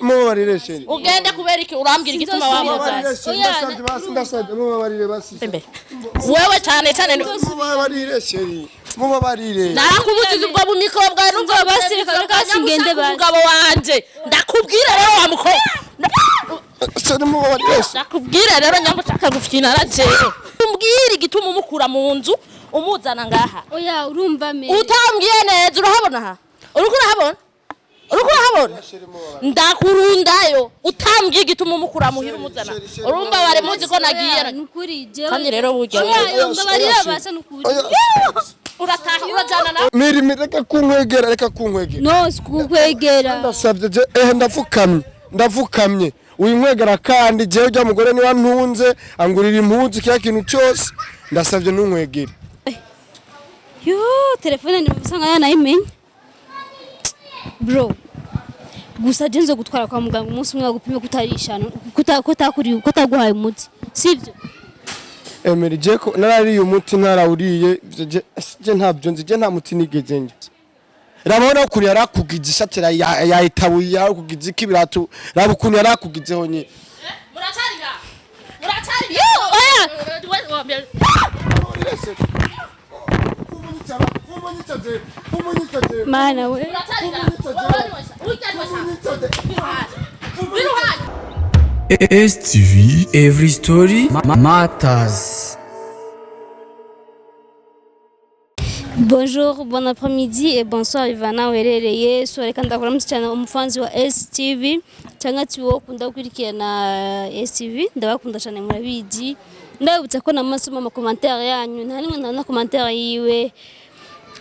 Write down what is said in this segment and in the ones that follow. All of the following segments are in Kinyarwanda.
mubabarire Cheri ugende kubera iki urambwira igituma wamuzaza ndasabye mubabarire basi wewe cyane mubabarire Cheri mubabarire narakubutiza ubwo bumikobwa n'ubwo basirikare kasingende umugabo wanje ndakubwira rero wa mukobwa Cheri mubabarire ndakubwira rero nyamushaka gufyina arajewe umbwira igituma umukura mu nzu umuzana ngaha oya urumva me utambwiye neza urahabona aha urukurahabona ndakurundayo utambwiye igituma umukura muhira umuzana urumva bare muzi ko nagiye nukuri je kandi rero burya oya barira basa nukuri urataha urajana na Miri reka kunkwegera no sikukwegera ndasabye je ndafukamye uyinkwegera kandi je ujya mugore niwa ntunze angurira impuzu kya kintu cyose ndasabye ntunkwegere yo telefone ndibusanga yanayimenye bro gusa je nzo gutwara kwa muganga umunsi umwe bagupime kutarishana kutaguhaye umuti sivyo Emeri je ko narariye umuti ntarawuriye je ntabyo nzi je nta muti nigeze nje rabona kuri yarakugize ishatira yahitabuye yakugize ikibiratu rabukuntu yarakugizeho nye muracari oya mana we STV, every story matters. Bonjour, bon après-midi et bonsoir Ivana werereye sore kandi akuramutse cyane umufanzi wa STV cyangwa tiwo kunda gukurikirana STV ndabakunda cyane murabizi ndabutse ko namasoma ama commentaire yanyu nta nimwe na commentaire yiwe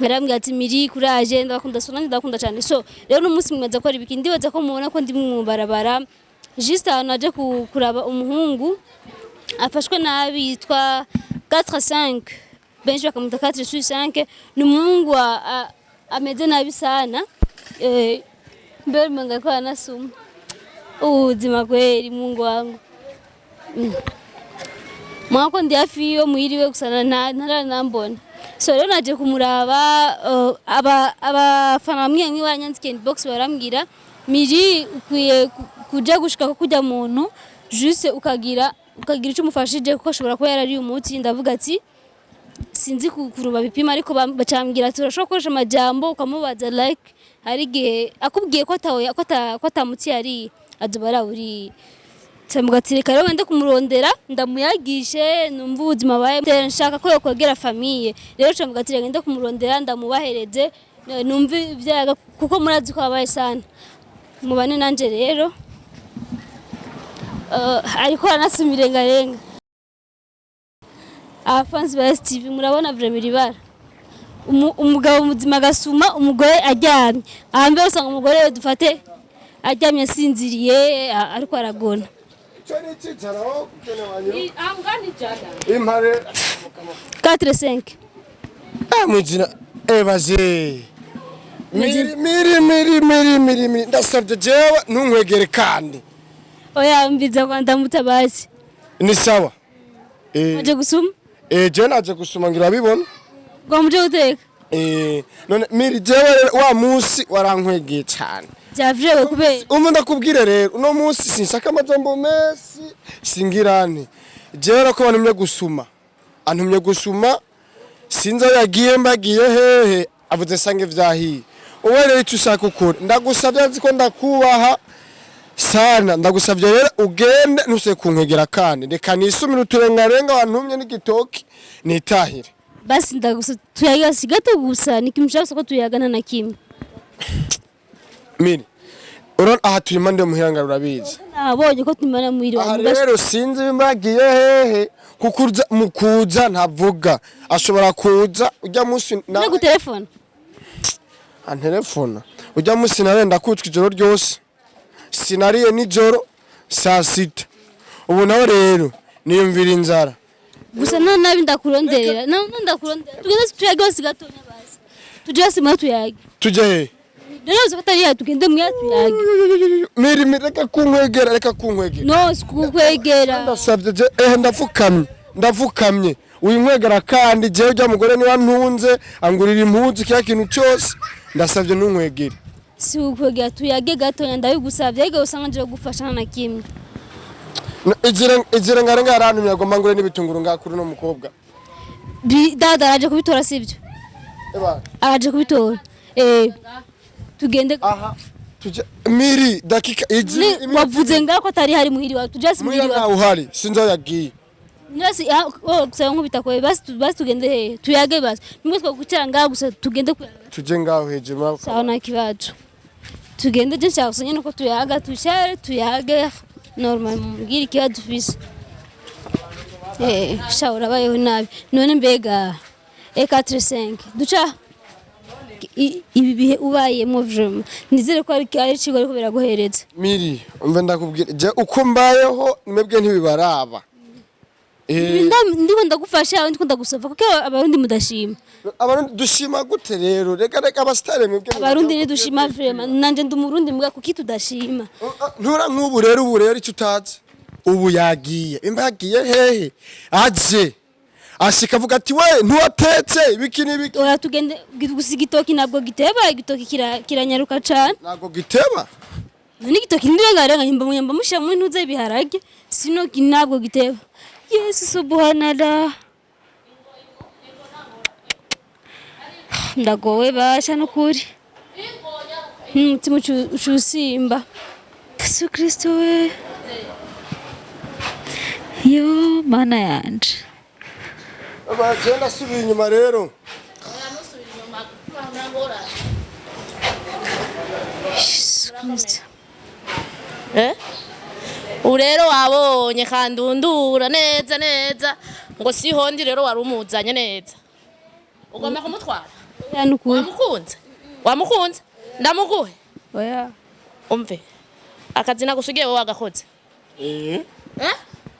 barambwira ati miri courage ndabakunda ndakunda cyane so rero n'umunsi mwiza ko ibiki ndibaza ko mubona ko ndi mu barabara juste ahantu aje kuraba umuhungu afashwe nabi yitwa 4-5 benshi bakamuta 4-5 ni umuhungu ameze nabi sana mbere manga ko anasuma ubuzima kweli mungu wangu mwako ndi hafi yo muhiriwe gusana ntarambona so rero naje kumuraba abafana bamwe nk'abanyanzike box barambwira miri ukwiye kuja gushika ko kujya muntu juste ukagira icyo umufashije kuko ashobora kuba yarari umuti ndavuga ati sinzi kuruba bipima ariko bacambwira turashobora gukoresha amajambo ukamubaza like hari gihe akubwiye ko atamuti yari adubara uri Samugatireka rero wende kumurondera ndamuyagishe numva ubuzima baye nshaka ko yokwegera famille rero Samugatireka ngende kumurondera ndamubahereze numva ibyaga kuko murazi ko abaye sana mubane nanje rero ariko anasuma Irengarenga afansi ba STV murabona vraiment ibara umugabo muzima gasuma umugore aryamye ahambere usanga umugore dufate aryamye asinziriye ariko aragona Cheri chitaro kene wanyu amgani jada impare 4-5 mujina baje miri ndasabye jewe ntunkwegere kandi oya mbiza kwa ndamutabazi ni sawa aje gusuma je naje gusuma ngira bibona ngo muje uteka none miri jewe wa musi warankwegeye cyane Javyewe kubera ndakubwire rero uno musi sinshaka amajambo mesi singirane jewe ko antumye gusuma sinza yagiye mbagiye hehe avuze sange vyahiye uwe rero icyo ushaka ukora ndagusabye aziko ndakubaha sana ndagusabye rero ugende nuse kunkwegera kandi reka nisumire uturengarenga wantumye n'igitoki nitahire basi ndagusa tuyaga sigato gusa nikimshaka ko tuyagana na kimwe Miri uron aha tuyimande muhiranga urabizi nabonye ko tumana muhiri wa rero sinzi bimbagiye hehe kukurza mukuza ntavuga ashobora kuza ujya musi na ku telefone telefone ujya musi narenda kutswa ijoro ryose sinariye nijoro saa sita ubu nawe rero niyumvira inzara gusa nabi ndakuronderera tugeze tuyage sigato nyabazi tujye sima tuyage tujye he Nero zakatari ya tugende mwatuyage Miri reka kunkwegera no sikukwegera ndasabye ndafukamye uyinkwegera kandi je ujya mugore niwa ntunze angurira impuzu kya kintu cyose ndasabye ntunkwegere si ukwegera tuyage gatonya ndabigusabye ariko usanga nje gufasha na kimwe. Irengarenga yarantumye agomba ngure n'ibitunguru ngakuru no mukobwa. Dada araje kubitora sivyo? Araje kubitora. Tugende aha. Miri dakika wavuze ngako atari hari muhiri wa tujasi muhiri wa uhari sinzo yagiye. Nyasi kusaba nkubita kwa basi tugende he tuyage basi. Nimwe twagucira ngaho gusa tugende tuje ngaho heje mwa. Sawa na kibazo. Tugende je cyangwa usanye nuko tuyaga tushare tuyage normal mbwira ikibazo ufise. Shawura bayeho nabi none mbega 4-5 duca ibi bihe ubayemo vraiment nizere ko ari kigo ariko biraguhereza. Miri umve ndakubwira je uko mbayeho mwebwe ntibibaraba. Ndimo ndagufasha ndiko ndagusova kuko abarundi mudashima. Abarundi dushima gute rero reka abastare mwebwe. Abarundi ni dushima vraiment nanje ndumurundi mbwa kuki tudashima. Ntura nk'ubu rero icyo utazi ubu yagiye imbagiye hehe aje ashika avuga ati we ntuwatetse biki nibiki. Oya tugende gusigitoki nabwo giteba igitoki kiranyaruka cyane. Nabwo giteba ni igitoki ndirengarenga nyamba musha mu ntuze biharage sino nabwo giteba. Yesu subhanallah ndagowe basha nukuri mutima ucusimba Yesu Kristo we yo mana yanje abagenda subi inyuma rero urero wabonye kandundura neza ngo sihondi rero warumuzanye neza ugomba kumutwara yanukuri wamukunze ndamuguhe oya umve akazi nagusigiye wowe wagakoze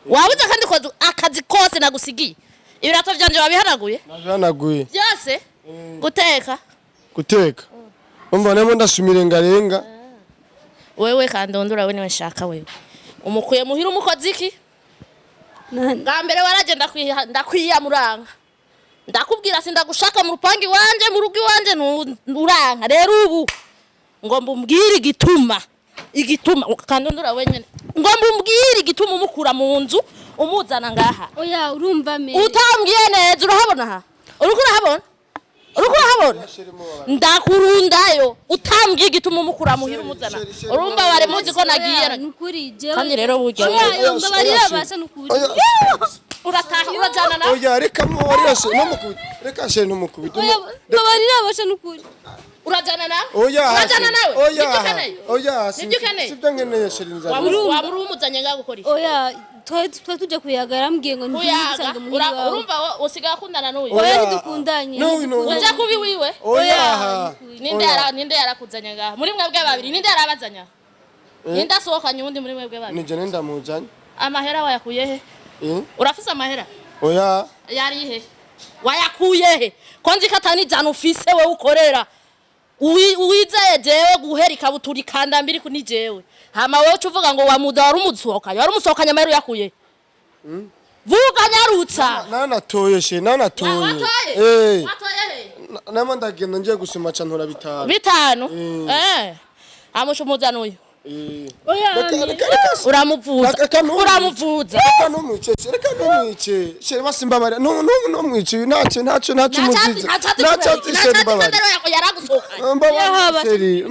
wabuze kandi ko akazi kose nagusigiye ibirato byanje wabihanaguye nabihanaguye byose guteka umva nemo ndasumira Irengarenga wewe kandondura we niwe nshaka wewe umukuye muhira umukozi iki bwa mbere waraje ndakwiyamuranga ndakubwira sindagushaka mu rupangi wanje mu rugo wanje nuranka rero ubu ngo mbumbwire igituma kandondura wenyene ngo mbumbwire igituma umukura mu nzu umuzana ngaha. Oya urumva me utambwiye neza urahabona aha urukurahabona ndakurundayo utambwiye igituma umukura muhira umuzana urumva bare muzi ko nagiye nukuri jewe kandi rero burya oya barira basha nukuri urataha urajana na oya reka mubarira se no mukubita reka se no mukubita barira basha nukuri urajana na urajana nawe oya sibyo nkeneye Cheri nzana wamurumuzanye ngaho gukora iki oya tuje kuyagara mbwiye ngo ntisange muhira wawe urumva usigaye akundana n'uyu oya ntidukundanye ujya kubi wiwe oya ninde yarakuzanye ngaha muri mwebwe babiri ninde yarabazanya ninde asohokanye undi muri mwebwe babiri nije ndamuzanye amahera wayakuye he urafise amahera oya yari he wayakuye he konzi katani jana ufise we ukorera uwizeye jewe guhera ikabutura kanda mbiri kuni jewe hama wewe uvuga ngo wamuda warumusohokanye amahera yakuye vuga nyarutsa nanatoye she nanatoye watoye nama ndagenda ngiye gusoma cantora bitanu amusho muzana uyu uramuvuza reka numwice Cheri basimbabara no mwice ntacyo muzize ntacyo Cheri babari Cheri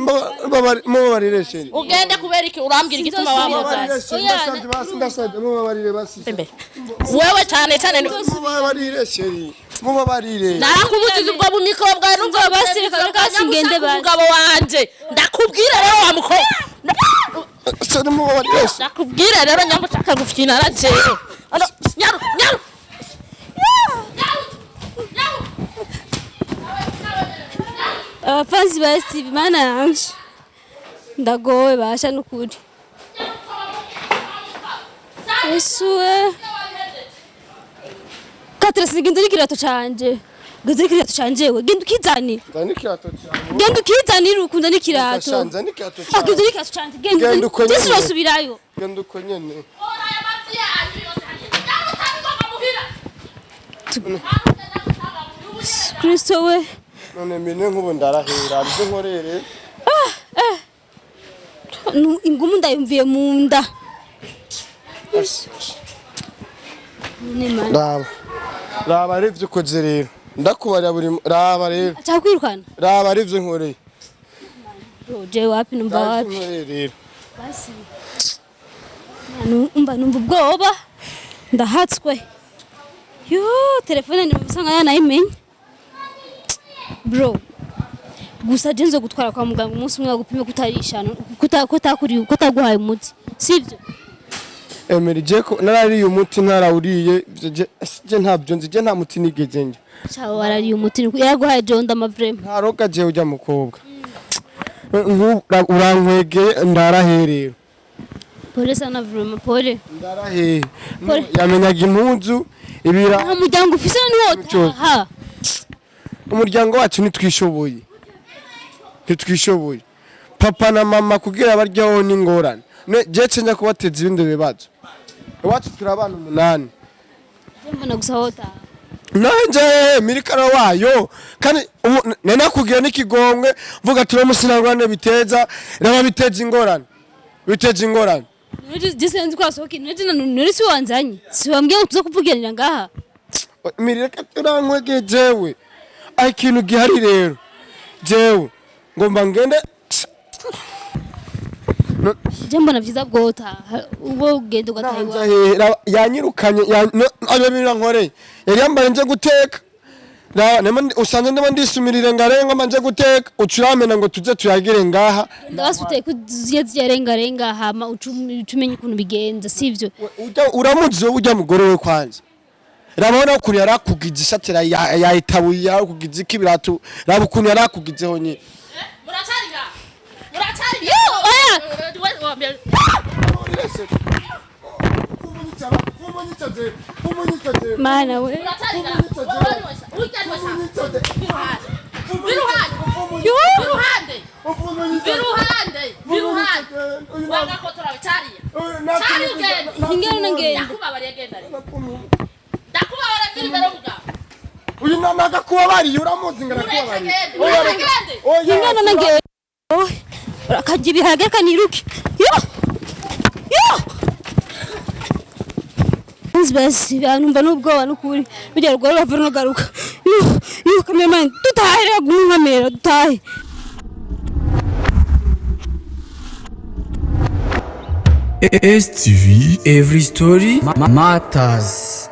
mubabarire Cheri ugende kubera iki urambwira igituma wamuzanye ndasabye mubabarire basi wewe cyane mubabarire Cheri mubabarire narakubutiza ubwo bumikoro bwawe n'ubwo basirikare kasingende umugabo wanje ndakubwira rero wamukora Cheri mubabarire ndakubwira rero nyamushaka gufina arajeyo nyaru abafanzi ba Steve mana yanje ndagowe basha nukuri Yesuwe Katrasiginda ikirato canje Gaziri kirato canje we genda ukizani genda ukizani rukunda n'ikirato Shanza n'ikirato canje Agaziri kirato canje genda uko nyene Yesu basubirayo genda uko nyene ora yabati yaje yose muhira Kristo we none mene nk'ubu ndarahera ariko nkorere ingumu ndayumviye mu nda. Raba arivyo ukoze rero ndakubarira buri raba rero Acakwirukana. raba arivyo nkoreye Je wapi numva wapi. rero Basi. Numva ubwoba ndahatswe. Yo telefone ni musanga yanayimenye. Bro. Gusa je nzo gutwara kwa muganga umunsi umwe gupima kutarishana kutaguhaye umuti. Sivyo? Emery Jeko narariye umuti ntarawuriye je ntabyo nzi je nta muti nigeze nje. Chawo warariye umuti yaguhaye jonda amavrema. Ntaroka je ujya mukobwa. Urankwegeye ndaraherera. Pole sana vrema pole. Ndarahe. Yamenyaga impunzu ibira. Nta muryango ufise n'wota. Ha. Umuryango wacu nitwishoboye. Nitwishoboye. Papa na mama kugira baryaho n'ingorane. Je njya kubateza ibindi bibazo. Iwacu turabana 8. Mbona gusahota. Nanje mirikaro wayo kandi nena kugira n'ikigongwe mvuga turamusinangwane biteza raba biteza ingorane. Biteza ingorane. Gisenze kwasohoka nuri si wanzanye. Si wambwiye ngo tuzo kuvuganira ngaha. Mireka turankwege jewe. Ai kintu gihari rero. Jewe ngomba ngende Jembo na vyiza bwota uwo ugenda ugatayiwa yanyirukanye ababira nkore yari yambaye nje guteka usanze ndimo ndisumira Irengarenga manje guteka ucuramena ngo tuze tuyagire ngaha ndabasuteye kuziye Irengarenga hama ucumenye ukuntu bigenza sivyo uramuze ujya mugore we kwanza rabona kuri yarakugize ishatira yahitabuye yarakugize ikibiratu raba ukuntu yarakugizeho nye Muracariga Mana we uyu nanaga kuba bari uramuzi ngara kuba bari ingana nage akagira ibiharage kaniruke basi numva n'ubwoba n'ukuri bijya rwari bavura n'agaruka cameraman dutahe rero gumamera dutahe STV, every story matters.